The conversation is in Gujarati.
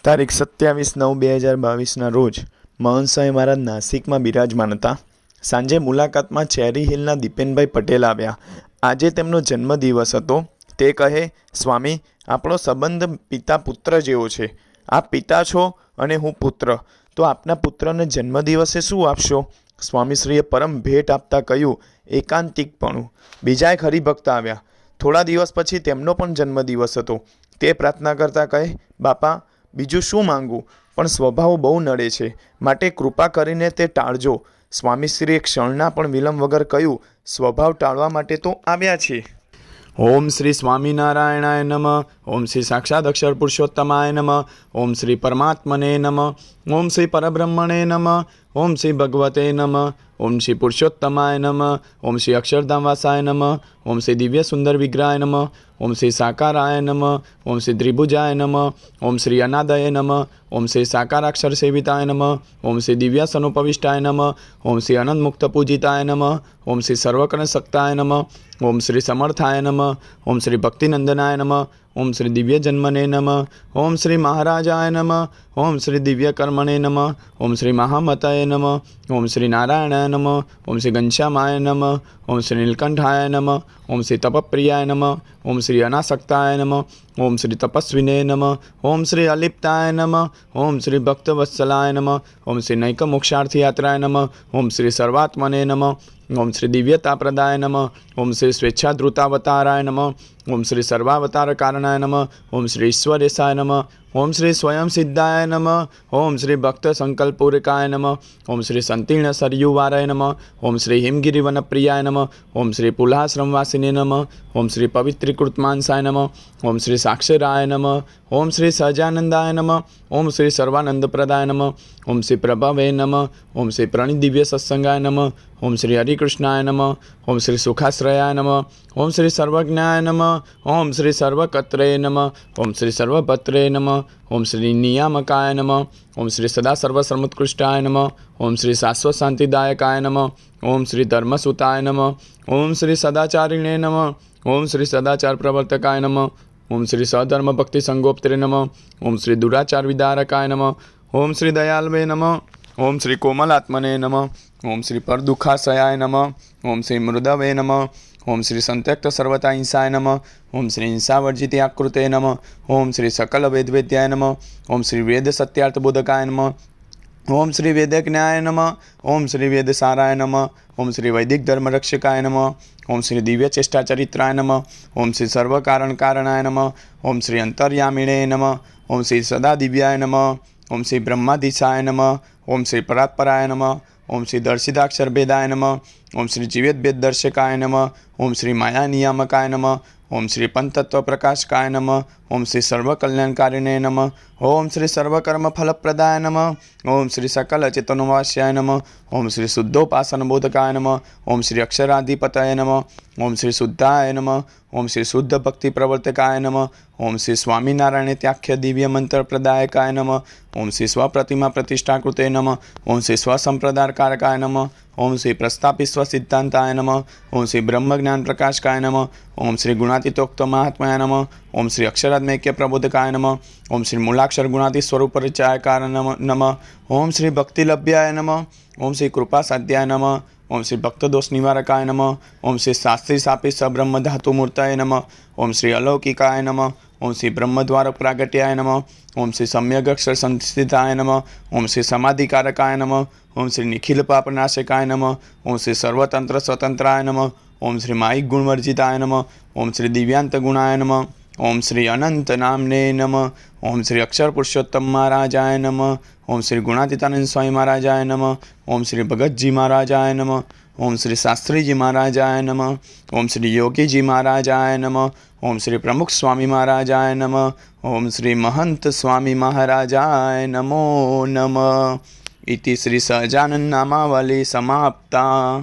તારીખ 27/9/2022ના રોજ મહંત સ્વામી મહારાજ નાસિકમાં બિરાજમાન હતા. સાંજે મુલાકાતમાં ચેરી હિલના દીપેનભાઈ પટેલ આવ્યા. આજે તેમનો જન્મદિવસ હતો. તે કહે, સ્વામી, આપણો સંબંધ પિતા પુત્ર જેવો છે. આપ પિતા છો અને હું પુત્ર, તો આપના પુત્રને જન્મદિવસે શું આપશો? સ્વામીશ્રીએ પરમ ભેટ આપતા કહ્યું, એકાંતિકપણું. બીજા એક હરિભક્ત આવ્યા. થોડા દિવસ પછી તેમનો પણ જન્મદિવસ હતો. તે પ્રાર્થના કરતા કહે, બાપા, બીજું શું માંગવું, પણ સ્વભાવ બહુ નડે છે, માટે કૃપા કરીને તે ટાળજો. સ્વામીશ્રીએ ક્ષણના પણ વિલંબ વગર કહ્યું, સ્વભાવ ટાળવા માટે તો આવ્યા છે. ઓમ શ્રી સ્વામિનારાયણાય નમઃ. ઓમ શ્રી સાક્ષાત અક્ષર પુરુષોત્તમાય નમઃ. ઓમ શ્રી પરમાત્મને નમઃ. ઓમ શ્રી પરબ્રહ્મણે નમઃ. ઓમ શ્રી ભગવતે નમઃ. ઓમ શ્રી પુરુષોત્તમાય નમઃ. ઓમ શ્રી અક્ષરધામવાસાય નમઃ. ઓમ શ્રી દિવ્ય સુંદર વિગ્રહાય નમઃ. ઓમ શ્રી સાકારાય નમઃ. ઓમ શ્રી ત્રિભુજાય નમઃ. ઓમ શ્રી અનાદય નમઃ. ઓમ શ્રી સાકારાક્ષર સેવિતાય નમઃ. ઓમ શ્રી દિવ્ય સનુપવિષ્ટાય નમઃ. ઓમ શ્રી અનંત મુક્ત પૂજિતાય નમઃ. ઓમ શ્રી સર્વકર્ણ શક્તાય નમઃ. ઓમ શ્રી સમર્થાય નમઃ. ઓમ શ્રી ભક્તિનંદનાય નમઃ. ઓમ શ્રી દિવ્ય જન્મને નમઃ. ઓમ શ્રી મહારાજાય નમઃ. ઓમ શ્રી દિવ્ય કર્મણે નમઃ. ઓમ શ્રી મહામતય નમઃ. ઓમ શ્રી નારાયણાય નમઃ. ઓમ શ્રી ઘનશ્યામાય નમઃ. ઓમ શ્રી નીલકંઠાય નમઃ. ઓમ શ્રી તપપ્રિયાય નમઃ. ઓમ શ્રી અનાસક્તાય નમઃ. ઓમ શ્રી તપસ્વિને નમઃ. ઓમ શ્રી અલિપ્તાય નમઃ. ઓમ શ્રી ભક્તવત્સલાય નમઃ. ઓમ શ્રી નૈક મોક્ષાર્થયાત્રાય નમઃ. ઓમ શ્રી સર્વાત્મને નમઃ. ઓમ શ્રી દિવ્યતાપ્રદાય નમઃ. ઓમ શ્રી સ્વેચ્છાધૃતાવતારાય નમઃ. ઓમ શ્રી સર્વાવતાર કારણાય નમઃ. ઓમ શ્રી ઈશ્વરેશાય નમઃ. ઓમ શ્રી સ્વયં સિદ્ધાય નમઃ. ઓમ શ્રી ભક્ત સંકલ્પૂરકાય નમઃ. ઓમ શ્રી સંતીર્ણ સરયુવારાય નમઃ. ઓમ શ્રી હિમગિરિવનપ્રિયાય નમઃ. ઓમ શ્રી પુલાશ્રમવાસિને નમઃ. ઓમ શ્રી પવિત્રીકૃતમાનસાય નમઃ. ઓમ શ્રી સાક્ષરાય નમઃ. ઓમ શ્રી સહજાનંદાય નમઃ. ઓમ શ્રી સર્વાનંદપ્રદાય નમઃ. ઓમ શ્રી પ્રભવે નમઃ. ઓમ શ્રી પ્રણિદિવ્ય સત્સંગાય નમઃ. ઓમ શ્રી હરિકૃષ્ણાય નમઃ. ઓમ શ્રી સુખાશ્રયાય નમઃ. ઓમ શ્રી સર્વજ્ઞાય નમઃ. ઓમ શ્રી સર્વકત્રે નમઃ. ઓમ શ્રી સર્વભત્રે નમઃ. ઓમ શ્રી નિયામકાય નમઃ. ઓમ શ્રી સદા સર્વસર્વોત્કૃષ્ટાય નમઃ. ઓમ શ્રી શાશ્વત શાંતિદાયકાય નમઃ. ઓમ શ્રી ધર્મસુતાય નમઃ. ઓમ શ્રી સદાચારિણે નમઃ. ઓમ શ્રી સદાચાર પ્રવર્તકાય નમઃ. ઓમ શ્રી સધર્મ ભક્તિ સંગોપ્ત્રે નમઃ. ઓમ શ્રી દુરાચાર વિદારકાય નમઃ. ઓમ શ્રી દયાલ્વે નમઃ. ઓમ શ્રી કોમલાત્મને નમઃ. ઓમ શ્રી પરદુખાશયાય નમઃ. ઓમ શ્રી મૃદવે નમઃ. ઓમ શ્રી સંત્યક્ત સર્વતા હિંસાય નમઃ. ઓમ શ્રી હિંસાવર્જિતે આકૃતે નમઃ. ઓમ શ્રી સકલ વેદવેદ્યાય નમઃ. ઓમ શ્રી વેદ સત્યાર્થબોધકાય નમઃ. ઓમ શ્રી વેદજ્ઞાય નમઃ. ઓમ શ્રી વેદસારાય નમઃ. ઓમ શ્રી વૈદિક ધર્મરક્ષકાય નમઃ. ઓમ શ્રી દિવ્ય ચેષ્ટાચરિત્રાય નમઃ. ઓમ શ્રી સર્વકારણ કારણાય નમઃ. ઓમ શ્રી અંતર્યામિણે નમઃ. ઓમ શ્રી સદા દિવ્યાય નમઃ. ઓમ શ્રી બ્રહ્માધીશાય નમઃ. ઓમ શ્રી પરાત્પરાય નમઃ. ઓમ શ્રી દર્શિતાક્ષરભેદાય નમઃ. ઓમ શ્રી જીવેદભેદ દર્શકાય નમઃ. ઓમ શ્રી માયા નિયામકાય નમઃ. ઓમ શ્રી પંચતત્વ પ્રકાશકાય નમઃ. ઓમ શ્રી સર્વકલ્યાણકારિણે નમઃ. ઓમ શ્રી સર્વકર્મ ફલપ્રદાય નમઃ. ઓમ શ્રી સકલ ચેતનવાસ્યાય નમઃ. ઓમ શ્રી શુદ્ધોપાસન બોધકાય નમઃ. ઓમ શ્રી અક્ષરાધિપતય નમઃ. ઓમ શ્રી શુદ્ધાય નમઃ. ઓમ શ્રી શુદ્ધ ભક્તિ પ્રવર્તકાય નમઃ. ઓમ શ્રી સ્વામિનારાયણ ત્યાખ્ય દિવ્ય મંત્ર પ્રદાયકાય નમઃ. ઓમ શ્રી સ્વપ્રતિમા પ્રતિષ્ઠાકૃતે નમઃ. ઓમ શ્રી સ્વસંપ્રદારકારકાય નમઃ. ઓમ શ્રી પ્રસ્થાપિત સ્વસિદ્ધાંતાય નમઃ. ઓમ શ્રી બ્રહ્મજ્ઞાન પ્રકાશકાય નમઃ. ઓમ શ્રી ગુણાતીતોક્ત મહાત્માય નમઃ. ઓમ શ્રી અક્ષરાત્મૈક્ય પ્રબોધકાય નમઃ. ઓમ શ્રી મૂલાક્ષર ગુણાતી સ્વરૂપ પરિચયકાર નમઃ. ઓમ શ્રી ભક્તિલભ્યાય નમઃ. ઓમ શ્રી કૃપા સાધ્યાય નમઃ. ઓમ શ્રી ભક્તદોષ નિવારકાય નમઃ. ઓમ શ્રી શાસ્ત્રી સાપી સબ્રહ્મ ધાતુ મૂર્તાય નમઃ. ઓમ શ્રી અલૌકિકાય નમઃ. ઓમ શ્રી બ્રહ્મદ્વાર પ્રાગટ્યાય નમઃ. ઓમ શ્રી સમ્યક અક્ષર સંસ્થિતાય નમઃ. ઓમ શ્રી સમાધિકારકાય નમઃ. ઓમ શ્રી નિખિલ પાપનાશકાય નમઃ. ઓમ શ્રી સર્વતંત્ર સ્વતંત્રાય નમઃ. ઓમ શ્રી માયિક ગુણવર્જિતાય નમઃ. ઓમ શ્રી દિવ્યાંત ગુણાય નમઃ. ઓમ શ્રી અનંત નામને નમઃ. ઓમ શ્રી અક્ષર પુરુષોત્તમ મહારાજાય નમઃ. ઓમ શ્રી ગુણાતીતાનંદ સ્વામી મહારાજાય નમઃ. ઓમ શ્રી ભગતજી મહારાજાય નમઃ. ઓમ શ્રી શાસ્ત્રીજી મહારાજાય નમઃ. ઓમ શ્રી યોગીજી મહારાજાય નમઃ. ઓમ શ્રી પ્રમુખ સ્વામી મહારાજાય નમઃ. ઓમ શ્રી મહંત સ્વામી મહારાજાય નમો નમઃ. ઇતિ શ્રી સહજાનંદ નામાવલી સમાપ્તા.